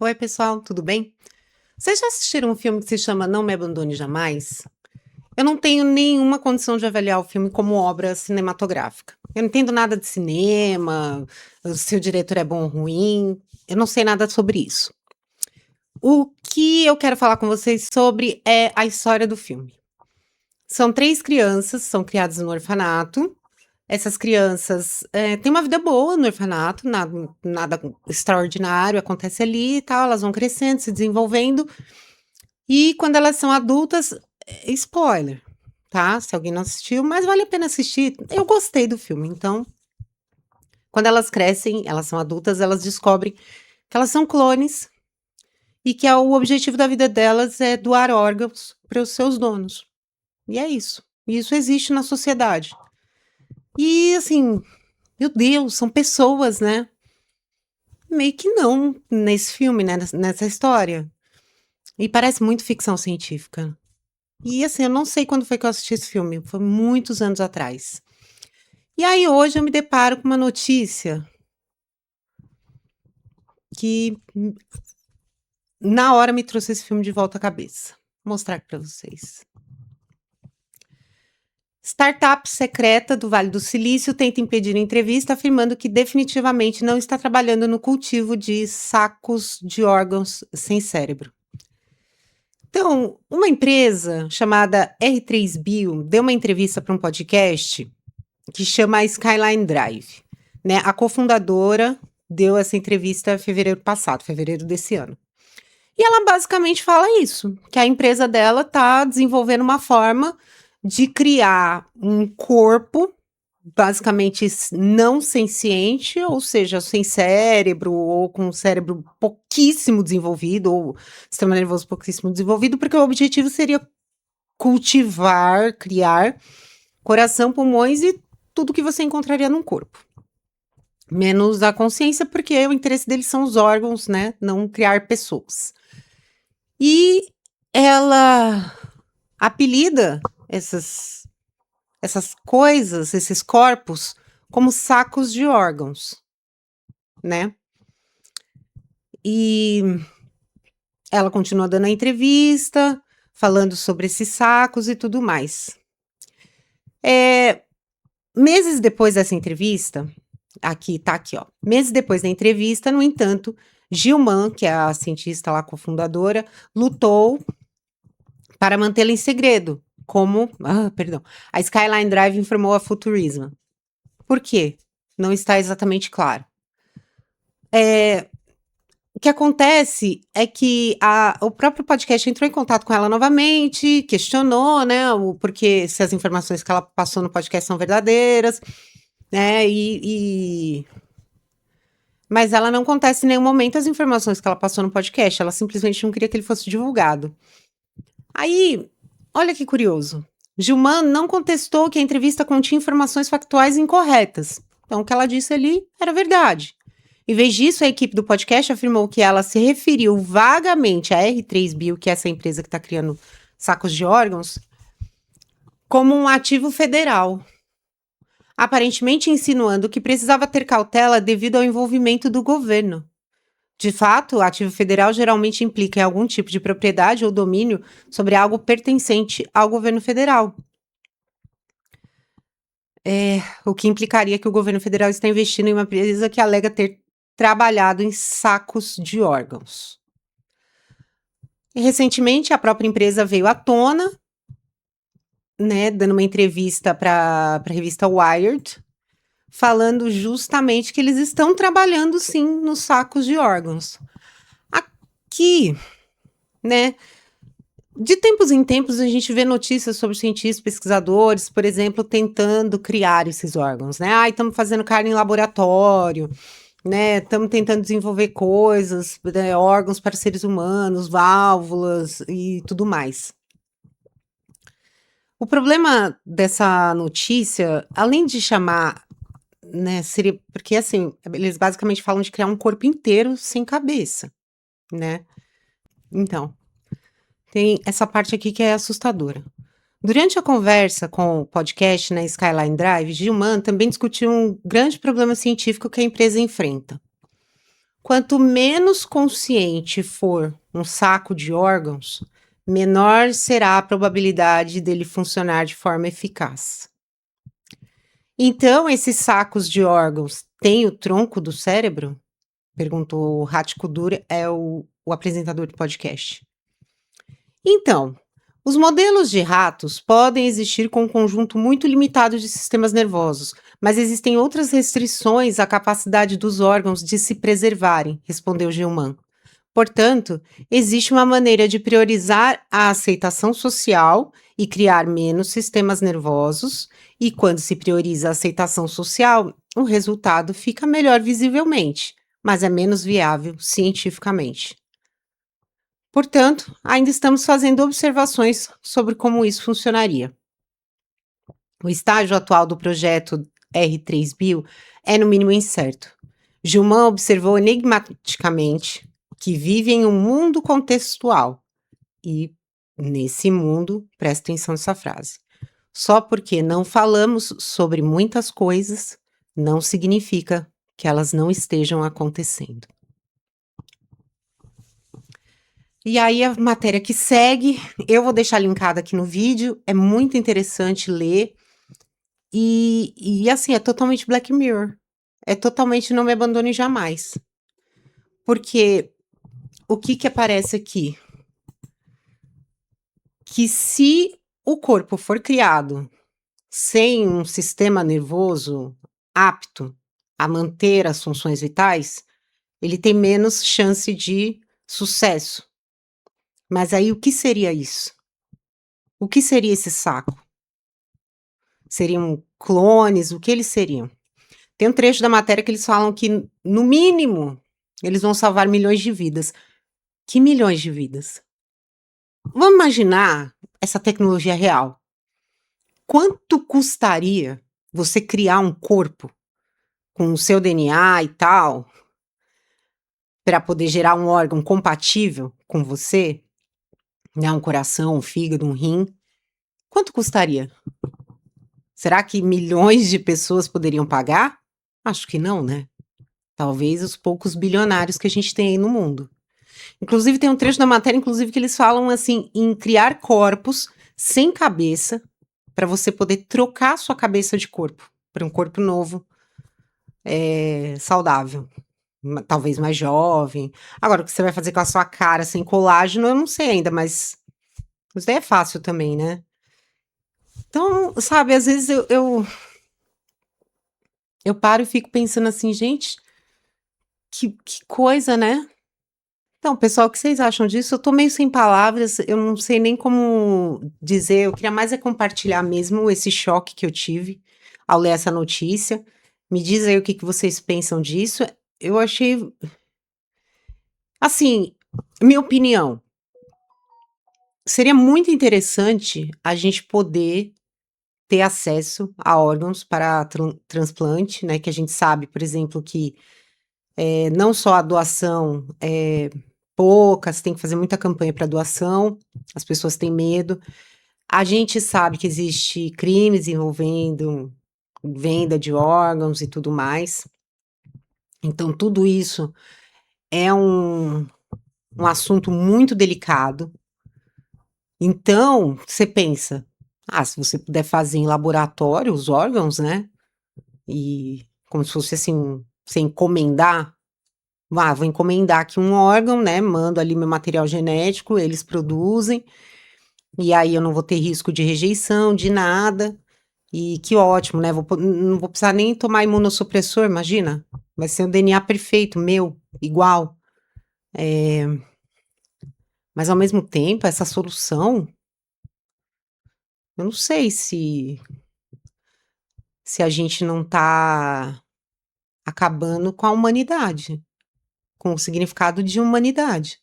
Oi, pessoal, tudo bem? Vocês já assistiram um filme que se chama Não Me Abandone Jamais? Eu não tenho nenhuma condição de avaliar o filme como obra cinematográfica. Eu não entendo nada de cinema, se o diretor é bom ou ruim, eu não sei nada sobre isso. O que eu quero falar com vocês sobre é a história do filme. São 3 crianças, são criadas no orfanato. Essas crianças, têm uma vida boa no orfanato, nada extraordinário acontece ali e tal, elas vão crescendo, se desenvolvendo. E quando elas são adultas, spoiler, tá, se alguém não assistiu, mas vale a pena assistir. Eu gostei do filme, então, quando elas crescem, elas são adultas, elas descobrem que elas são clones e que o objetivo da vida delas é doar órgãos para os seus donos. E é isso. E isso existe na sociedade. E assim, meu Deus, são pessoas, né? Meio que não nesse filme, né, nessa história. E parece muito ficção científica. E assim, eu não sei quando foi que eu assisti esse filme, foi muitos anos atrás. E aí hoje eu me deparo com uma notícia que na hora me trouxe esse filme de volta à cabeça. Vou mostrar aqui para vocês. Startup secreta do Vale do Silício tenta impedir a entrevista, afirmando que definitivamente não está trabalhando no cultivo de sacos de órgãos sem cérebro. Então, uma empresa chamada R3Bio deu uma entrevista para um podcast que chama Skyline Drive, né? A cofundadora deu essa entrevista em fevereiro passado, fevereiro desse ano. E ela basicamente fala isso, que a empresa dela está desenvolvendo uma forma de criar um corpo basicamente não senciente, ou seja, sem cérebro ou com um cérebro pouquíssimo desenvolvido ou sistema nervoso pouquíssimo desenvolvido, porque o objetivo seria cultivar, criar coração, pulmões e tudo que você encontraria num corpo. Menos a consciência, porque o interesse deles são os órgãos, né, não criar pessoas. E ela apelida essas coisas, esses corpos, como sacos de órgãos, né. E ela continua dando a entrevista, falando sobre esses sacos e tudo mais. Meses depois dessa entrevista, tá aqui, ó. Meses depois da entrevista, no entanto, Gilman, que é a cientista lá cofundadora, lutou para mantê-la em segredo, perdão, a Skyline Drive informou a Futurism. Por quê? Não está exatamente claro. O que acontece é que o próprio podcast entrou em contato com ela novamente, questionou, né, o porquê, se as informações que ela passou no podcast são verdadeiras, né, mas ela não contesta em nenhum momento as informações que ela passou no podcast, ela simplesmente não queria que ele fosse divulgado. Aí, olha que curioso, Gilman não contestou que a entrevista continha informações factuais incorretas, então o que ela disse ali era verdade. Em vez disso, a equipe do podcast afirmou que ela se referiu vagamente à R3Bio, que é essa empresa que está criando sacos de órgãos, como um ativo federal, aparentemente insinuando que precisava ter cautela devido ao envolvimento do governo. De fato, o ativo federal geralmente implica em algum tipo de propriedade ou domínio sobre algo pertencente ao governo federal. O que implicaria que o governo federal está investindo em uma empresa que alega ter trabalhado em sacos de órgãos. E recentemente, a própria empresa veio à tona, né, dando uma entrevista para a revista Wired, falando justamente que eles estão trabalhando sim nos sacos de órgãos. Aqui, né, de tempos em tempos a gente vê notícias sobre cientistas, pesquisadores, por exemplo, tentando criar esses órgãos, né? Estamos fazendo carne em laboratório, né? Estamos tentando desenvolver coisas, né, órgãos para seres humanos, válvulas e tudo mais. O problema dessa notícia, além de chamar, né, seria porque assim, eles basicamente falam de criar um corpo inteiro sem cabeça, né? Então, tem essa parte aqui que é assustadora. Durante a conversa com o podcast na Skyline Drive, Gilman também discutiu um grande problema científico que a empresa enfrenta. Quanto menos consciente for um saco de órgãos, menor será a probabilidade dele funcionar de forma eficaz. Então, esses sacos de órgãos têm o tronco do cérebro? Perguntou o Rati Kudur, é o apresentador do podcast. Então, os modelos de ratos podem existir com um conjunto muito limitado de sistemas nervosos, mas existem outras restrições à capacidade dos órgãos de se preservarem, respondeu Gilman. Portanto, existe uma maneira de priorizar a aceitação social e criar menos sistemas nervosos, e quando se prioriza a aceitação social, o resultado fica melhor visivelmente, mas é menos viável cientificamente. Portanto, ainda estamos fazendo observações sobre como isso funcionaria. O estágio atual do projeto R3Bio é no mínimo incerto. Gilman observou enigmaticamente que vive em um mundo contextual. E, nesse mundo, presta atenção nessa frase. Só porque não falamos sobre muitas coisas, não significa que elas não estejam acontecendo. E aí a matéria que segue, eu vou deixar linkada aqui no vídeo, é muito interessante ler. E assim, é totalmente Black Mirror. É totalmente Não Me Abandone Jamais. Porque o que aparece aqui? Que se o corpo for criado sem um sistema nervoso apto a manter as funções vitais, ele tem menos chance de sucesso. Mas aí o que seria isso? O que seria esse saco? Seriam clones? O que eles seriam? Tem um trecho da matéria que eles falam que, no mínimo, eles vão salvar milhões de vidas. Que milhões de vidas? Vamos imaginar essa tecnologia real. Quanto custaria você criar um corpo com o seu DNA e tal, para poder gerar um órgão compatível com você, né, um coração, um fígado, um rim? Quanto custaria? Será que milhões de pessoas poderiam pagar? Acho que não, né? Talvez os poucos bilionários que a gente tem aí no mundo. Inclusive, tem um trecho da matéria, inclusive, que eles falam assim, em criar corpos sem cabeça, para você poder trocar sua cabeça de corpo, para um corpo novo, saudável, talvez mais jovem. Agora, o que você vai fazer com a sua cara sem colágeno, eu não sei ainda, mas isso daí é fácil também, né? Então, sabe, às vezes eu paro e fico pensando assim, gente, que coisa, né? Então, pessoal, o que vocês acham disso? Eu tô meio sem palavras, eu não sei nem como dizer, eu queria mais compartilhar mesmo esse choque que eu tive ao ler essa notícia. Me diz aí o que vocês pensam disso. Eu achei, assim, minha opinião, seria muito interessante a gente poder ter acesso a órgãos para transplante, né? Que a gente sabe, por exemplo, que não só a doação é pouca, você tem que fazer muita campanha para doação, as pessoas têm medo. A gente sabe que existe crimes envolvendo venda de órgãos e tudo mais. Então, tudo isso é um assunto muito delicado. Então, você pensa, se você puder fazer em laboratório os órgãos, né? E como se fosse assim, você encomendar. Vou encomendar aqui um órgão, né? Mando ali meu material genético, eles produzem, e aí eu não vou ter risco de rejeição, de nada. E que ótimo, né? Não vou precisar nem tomar imunossupressor, imagina. Vai ser um DNA perfeito, meu, igual. Mas ao mesmo tempo, essa solução, eu não sei se a gente não tá acabando com a humanidade, com o significado de humanidade,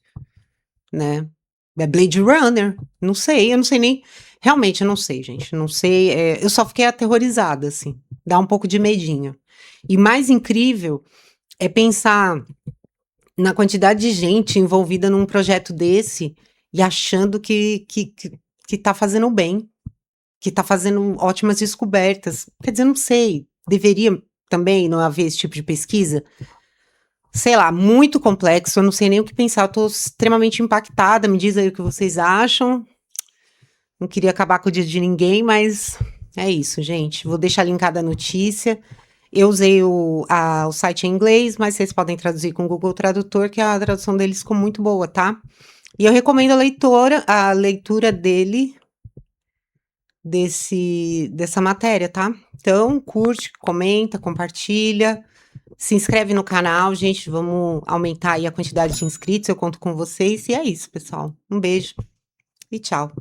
né? É Blade Runner, não sei, eu não sei nem. Realmente, eu não sei, gente. Não sei. Eu só fiquei aterrorizada, assim. Dá um pouco de medinho. E mais incrível é pensar na quantidade de gente envolvida num projeto desse e achando que tá fazendo bem, que tá fazendo ótimas descobertas. Quer dizer, não sei. Deveria também não haver esse tipo de pesquisa? sei lá, muito complexo, eu não sei nem o que pensar, eu tô extremamente impactada, me diz aí o que vocês acham. Não queria acabar com o dia de ninguém, mas é isso, gente. Vou deixar linkada a notícia. Eu usei o site em inglês, mas vocês podem traduzir com o Google Tradutor, que a tradução deles ficou muito boa, tá? E eu recomendo a leitura dessa matéria, tá? Então, curte, comenta, compartilha, se inscreve no canal, gente. Vamos aumentar aí a quantidade de inscritos. Eu conto com vocês. E é isso, pessoal. Um beijo e tchau.